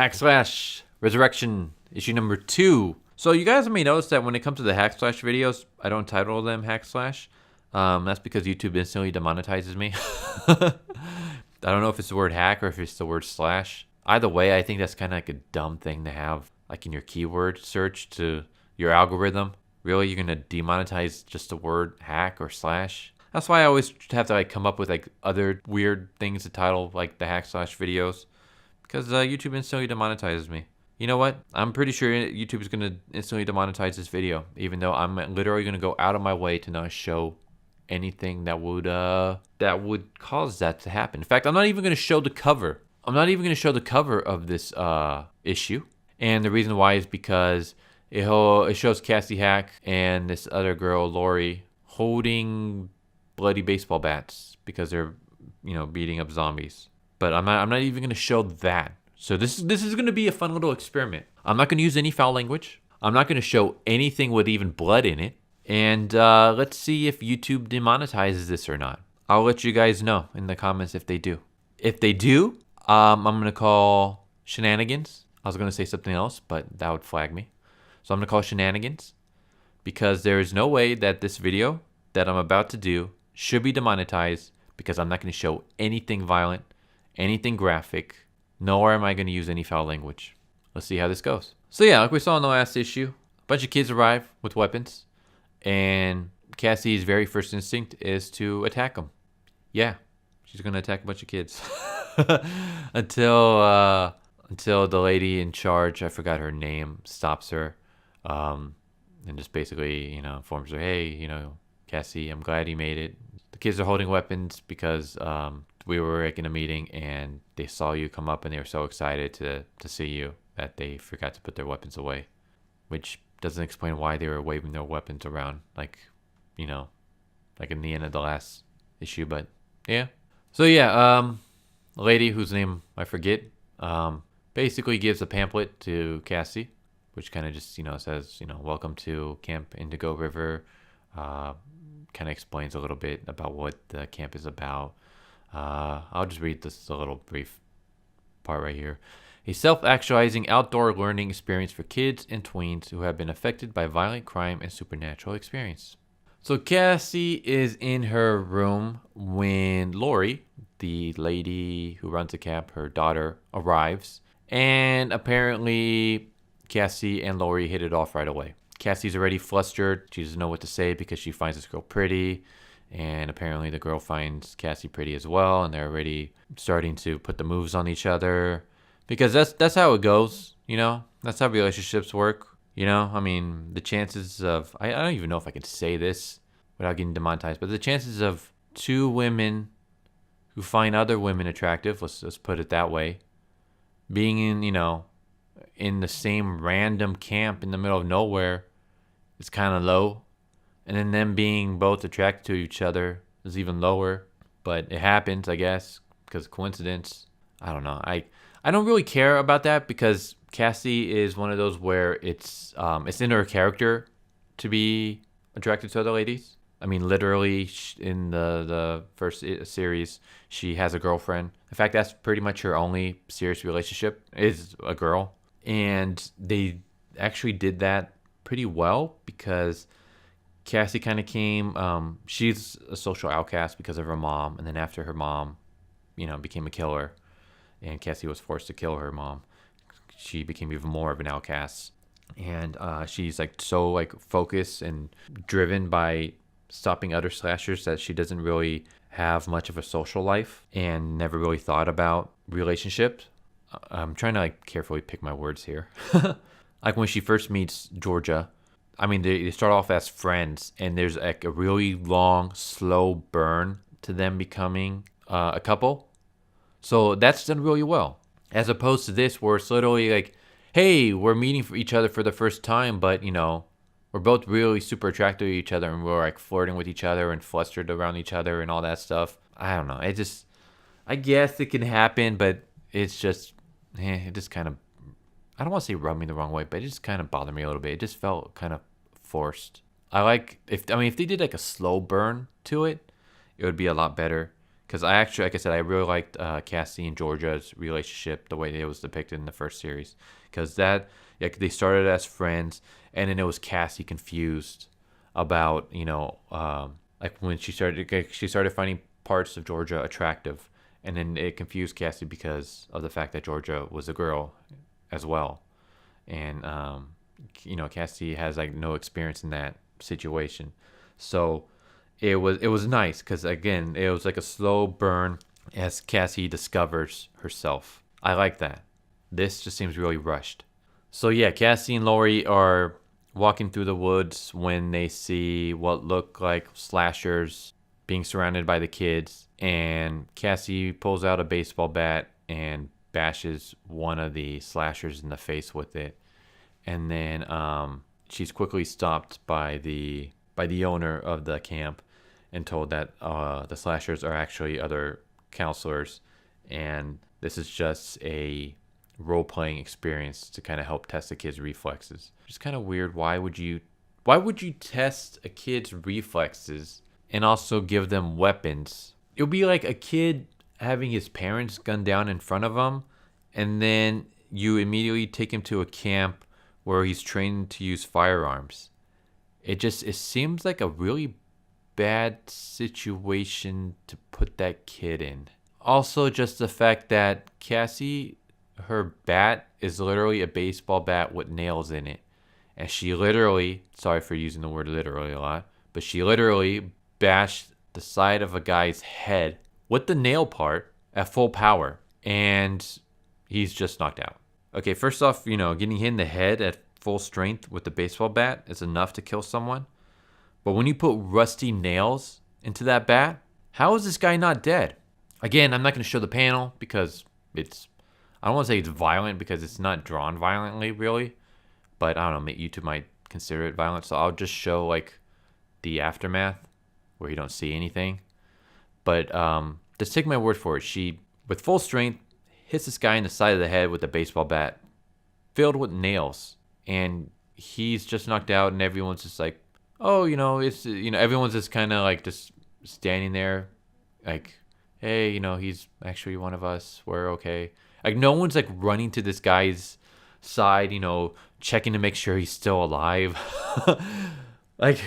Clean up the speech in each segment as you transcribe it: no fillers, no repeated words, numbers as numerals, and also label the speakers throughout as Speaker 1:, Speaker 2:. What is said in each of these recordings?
Speaker 1: Hack Slash Resurrection issue number 2. So you guys may notice that when it comes to the Hack Slash videos, I don't title them Hack Slash. That's because YouTube instantly demonetizes me. I don't know if it's the word hack or if it's the word slash. Either way, I think that's kind of like a dumb thing to have like in your keyword search to your algorithm. Really, you're gonna demonetize just the word hack or slash? That's why I always have to like come up with like other weird things to title like the Hack Slash videos, because YouTube instantly demonetizes me. You know what? I'm pretty sure YouTube is gonna instantly demonetize this video, even though I'm literally gonna go out of my way to not show anything that would cause that to happen. In fact, I'm not even gonna show the cover. I'm not even gonna show the cover of this issue, and the reason why is because it shows Cassie Hack and this other girl Lori holding bloody baseball bats because they're beating up zombies. But I'm not even gonna show that. So this is gonna be a fun little experiment. I'm not gonna use any foul language. I'm not gonna show anything with even blood in it. And let's see if YouTube demonetizes this or not. I'll let you guys know in the comments if they do. If they do, I'm gonna call shenanigans. I was gonna say something else, but that would flag me. So I'm gonna call shenanigans, because there is no way that this video that I'm about to do should be demonetized, because I'm not gonna show anything violent, anything graphic, nor am I gonna use any foul language. Let's see how this goes. So yeah, like we saw in the last issue, a bunch of kids arrive with weapons, and Cassie's very first instinct is to attack them. Yeah, she's gonna attack a bunch of kids. until the lady in charge, I forgot her name, stops her, and just basically, informs her, hey, Cassie, I'm glad you made it. The kids are holding weapons because we were in a meeting and they saw you come up and they were so excited to see you that they forgot to put their weapons away, which doesn't explain why they were waving their weapons around like in the end of the last issue. But yeah, so yeah, a lady whose name I forget basically gives a pamphlet to Cassie, which kind of just says welcome to Camp Indigo River. Kind of explains a little bit about what the camp is about. I'll just read this a little brief part right here. A self-actualizing outdoor learning experience for kids and tweens who have been affected by violent crime and supernatural experience. So Cassie is in her room when Lori, the lady who runs the camp, her daughter, arrives. And apparently Cassie and Lori hit it off right away. Cassie's already flustered. She doesn't know what to say because she finds this girl pretty. And apparently the girl finds Cassie pretty as well. And they're already starting to put the moves on each other. Because that's how it goes, That's how relationships work, I mean, the chances of... I don't even know if I can say this without getting demonetized. But the chances of two women who find other women attractive, let's put it that way, being in the same random camp in the middle of nowhere is kind of low. And then them being both attracted to each other is even lower. But it happens, I guess, because of coincidence. I don't know. I don't really care about that, because Cassie is one of those where it's in her character to be attracted to other ladies. I mean, literally in the first series, she has a girlfriend. In fact, that's pretty much her only serious relationship, is a girl. And they actually did that pretty well, because Cassie kind of came, she's a social outcast because of her mom. And then after her mom, became a killer, and Cassie was forced to kill her mom, she became even more of an outcast. And she's so focused and driven by stopping other slashers that she doesn't really have much of a social life and never really thought about relationships. I'm trying to carefully pick my words here. Like when she first meets Georgia, I mean, they start off as friends, and there's a really long, slow burn to them becoming a couple. So that's done really well, as opposed to this where it's literally hey, we're meeting for each other for the first time, but we're both really super attracted to each other, and we're flirting with each other and flustered around each other and all that stuff. I don't know. I guess it can happen, but it's just, it just kind of, I don't want to say rub me the wrong way, but it just kind of bothered me a little bit. It just felt kind of forced. If they did a slow burn to it, it would be a lot better. Because I actually, like I said, I really liked Cassie and Georgia's relationship, the way it was depicted in the first series. Because they started as friends, and then it was Cassie confused about, like when she started finding parts of Georgia attractive, and then it confused Cassie because of the fact that Georgia was a girl as well, and Cassie has like no experience in that situation, so it was nice because again it was like a slow burn as Cassie discovers herself. I like that. This just seems really rushed. So yeah, Cassie and Lori are walking through the woods when they see what look like slashers being surrounded by the kids, and Cassie pulls out a baseball bat and bashes one of the slashers in the face with it, and then she's quickly stopped by the owner of the camp and told that the slashers are actually other counselors, and this is just a role-playing experience to kind of help test the kid's reflexes. It's kind of weird. Why would you test a kid's reflexes and also give them weapons? It would be like a kid having his parents gunned down in front of him, and then you immediately take him to a camp where he's trained to use firearms. It seems like a really bad situation to put that kid in. Also, just the fact that Cassie, her bat is literally a baseball bat with nails in it. And she literally, sorry for using the word literally a lot, but she literally bashed the side of a guy's head with the nail part at full power. And he's just knocked out. Okay, first off, getting hit in the head at full strength with the baseball bat is enough to kill someone. But when you put rusty nails into that bat, how is this guy not dead? Again, I'm not going to show the panel because I don't want to say it's violent because it's not drawn violently, really. But I don't know, YouTube might consider it violent. So I'll just show like the aftermath where you don't see anything. But just take my word for it. She, with full strength, hits this guy in the side of the head with a baseball bat filled with nails. And he's just knocked out, and everyone's just like, oh, everyone's just kind of like just standing there like, hey, he's actually one of us. We're okay. Like, no one's like running to this guy's side, checking to make sure he's still alive. Like,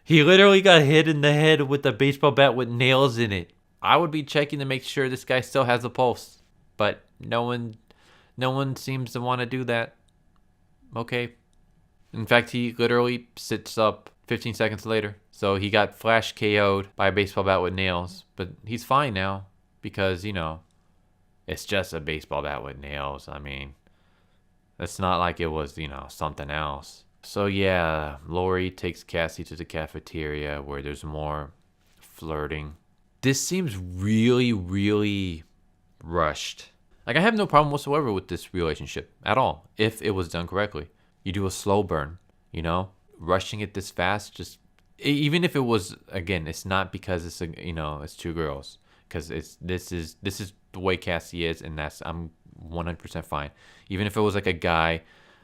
Speaker 1: he literally got hit in the head with a baseball bat with nails in it. I would be checking to make sure this guy still has a pulse, but no one seems to want to do that. Okay. In fact, he literally sits up 15 seconds later. So he got flash KO'd by a baseball bat with nails, but he's fine now because, it's just a baseball bat with nails. I mean, it's not like it was, something else. So yeah, Lori takes Cassie to the cafeteria where there's more flirting. This seems really, really rushed. Like, I have no problem whatsoever with this relationship at all if it was done correctly. You do a slow burn, rushing it this fast. Just even if it was, again, it's not because it's it's two girls, because this is the way Cassie is, and I'm 100% fine. Even if it was like a guy,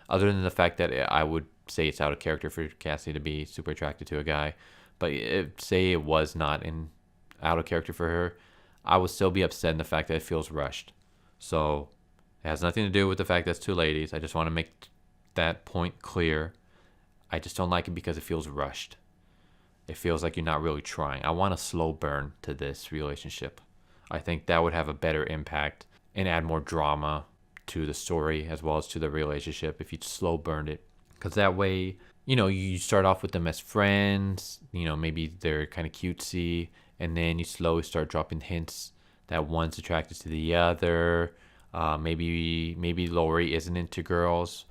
Speaker 1: other than the fact that I would say it's out of character for Cassie to be super attracted to a guy, but say it was not out of character for her, I would still be upset in the fact that it feels rushed. So it has nothing to do with the fact that it's two ladies. I just want to make that point clear. I just don't like it because it feels rushed. It feels like you're not really trying. I want a slow burn to this relationship. I think that would have a better impact and add more drama to the story as well as to the relationship if you slow burned it. Because that way, you start off with them as friends, maybe they're kind of cutesy, and then you slowly start dropping hints that one's attracted to the other. Maybe Lori isn't into girls,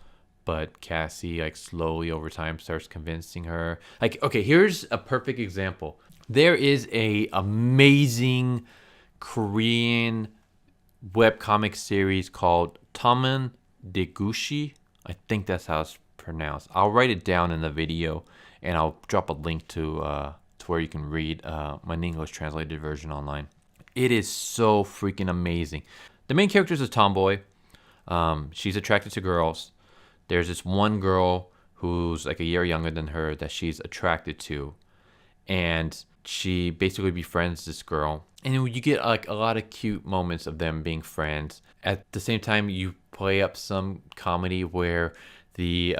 Speaker 1: but Cassie, like, slowly over time starts convincing her. Like, okay, here's a perfect example. There is a amazing Korean webcomic series called Tamen De Gushi. I think that's how it's pronounced. I'll write it down in the video, and I'll drop a link to where you can read my English translated version online. It is so freaking amazing. The main character is a tomboy. She's attracted to girls. There's this one girl who's like a year younger than her that she's attracted to. And she basically befriends this girl, and you get like a lot of cute moments of them being friends. At the same time, you play up some comedy where the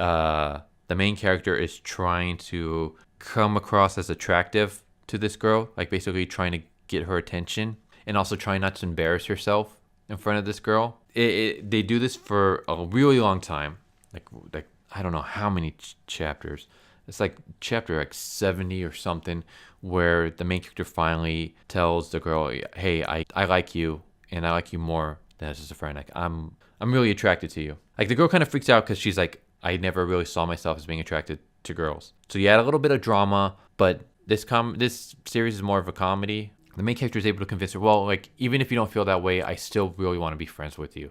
Speaker 1: main character is trying to come across as attractive to this girl, like basically trying to get her attention, and also trying not to embarrass herself in front of this girl. They do this for a really long time, like I don't know how many chapters. It's like chapter like 70 or something, where the main character finally tells the girl, "Hey, I like you, and I like you more than as just a friend. Like I'm really attracted to you." Like the girl kind of freaks out because she's like, "I never really saw myself as being attracted to girls." So you add a little bit of drama, but this series is more of a comedy. The main character is able to convince her, well, like even if you don't feel that way, I still really want to be friends with you.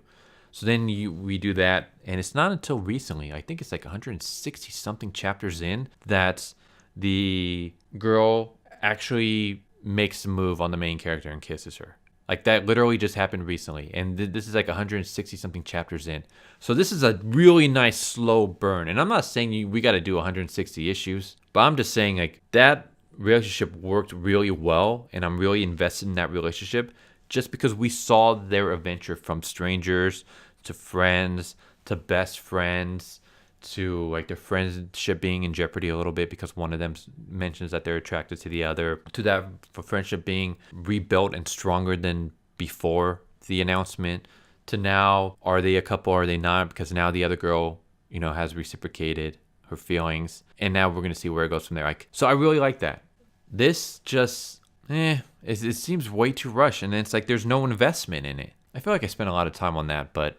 Speaker 1: So then we do that, and it's not until recently, I think it's like 160 something chapters in, that the girl actually makes a move on the main character and kisses her. Like that literally just happened recently, and this is like 160 something chapters in. So this is a really nice slow burn, and I'm not saying we got to do 160 issues, but I'm just saying like that relationship worked really well, and I'm really invested in that relationship just because we saw their adventure from strangers to friends to best friends to like their friendship being in jeopardy a little bit because one of them mentions that they're attracted to the other, to that friendship being rebuilt and stronger than before the announcement, to now are they a couple, are they not, because now the other girl, you know, has reciprocated her feelings, and now we're going to see where it goes from there. Like, so I really like that. This just it seems way too rushed, and it's like there's no investment in it. I feel like I spent a lot of time on that, but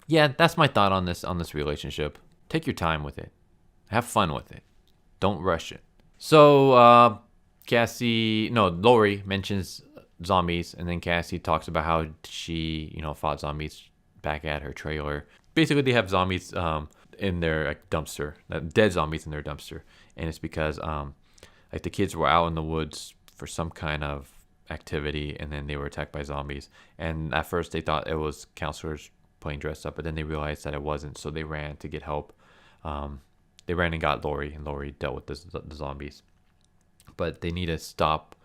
Speaker 1: yeah, that's my thought on this relationship. Take your time with it. Have fun with it. Don't rush it. So Lori mentions zombies, and then Cassie talks about how she, you know, fought zombies back at her trailer. Basically, they have zombies in their like dumpster, dead zombies in their dumpster, and it's because like the kids were out in the woods for some kind of activity, and then they were attacked by zombies. And at first they thought it was counselors playing dress up, but then they realized that it wasn't, so they ran to get help. They ran and got Lori, and Lori dealt with the zombies. But they need to stop,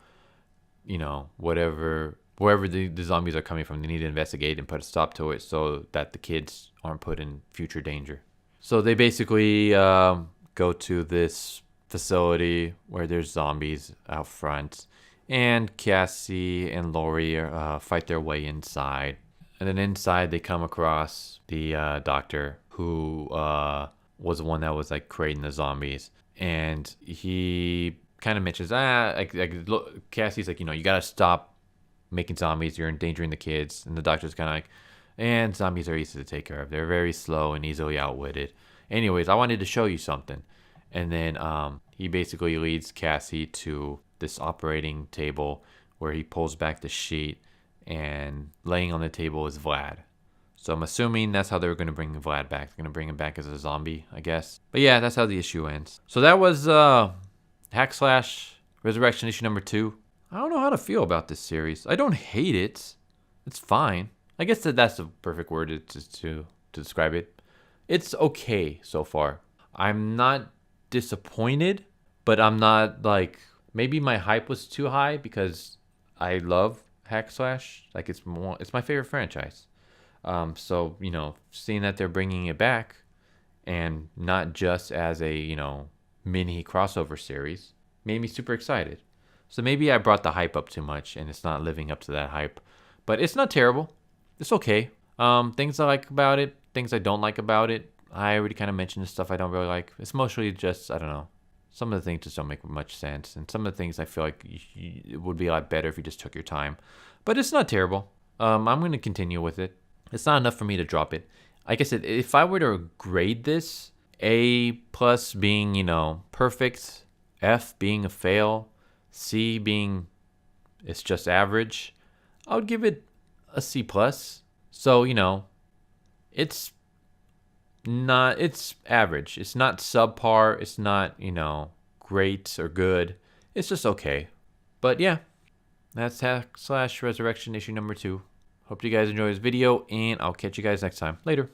Speaker 1: you know, wherever the zombies are coming from. They need to investigate and put a stop to it so that the kids aren't put in future danger. So they basically go to this facility where there's zombies out front, and Cassie and Lori fight their way inside. And then inside they come across the doctor who was the one that was like creating the zombies, and he kind of mentions look, Cassie's like, you know, you gotta stop making zombies, you're endangering the kids. And the doctor's kind of like, and zombies are easy to take care of, they're very slow and easily outwitted. Anyways, I wanted to show you something. And then he basically leads Cassie to this operating table where he pulls back the sheet, and laying on the table is Vlad. So I'm assuming that's how they're going to bring Vlad back. They're going to bring him back as a zombie, I guess. But yeah, that's how the issue ends. So that was Hack/Slash Resurrection issue number 2. I don't know how to feel about this series. I don't hate it. It's fine. I guess that's the perfect word to describe it. It's okay so far. I'm not disappointed, but I'm not like, maybe my hype was too high because I love Hack/Slash. Like it's my favorite franchise. So, you know, seeing that they're bringing it back, and not just as a, you know, mini crossover series, made me super excited. So maybe I brought the hype up too much and it's not living up to that hype, but it's not terrible. It's okay. Things I like about it, things I don't like about it. I already kind of mentioned the stuff I don't really like. It's mostly just, I don't know, some of the things just don't make much sense, and some of the things I feel like it would be a lot better if you just took your time. But it's not terrible. I'm going to continue with it. It's not enough for me to drop it. Like I said, if I were to grade this, A+ being, you know, perfect, F being a fail, C being it's just average, I would give it a C+. So, you know, it's average. It's not subpar. It's not, you know, great or good. It's just okay. But yeah, that's Hack/Resurrection issue number 2. Hope you guys enjoy this video, and I'll catch you guys next time. Later.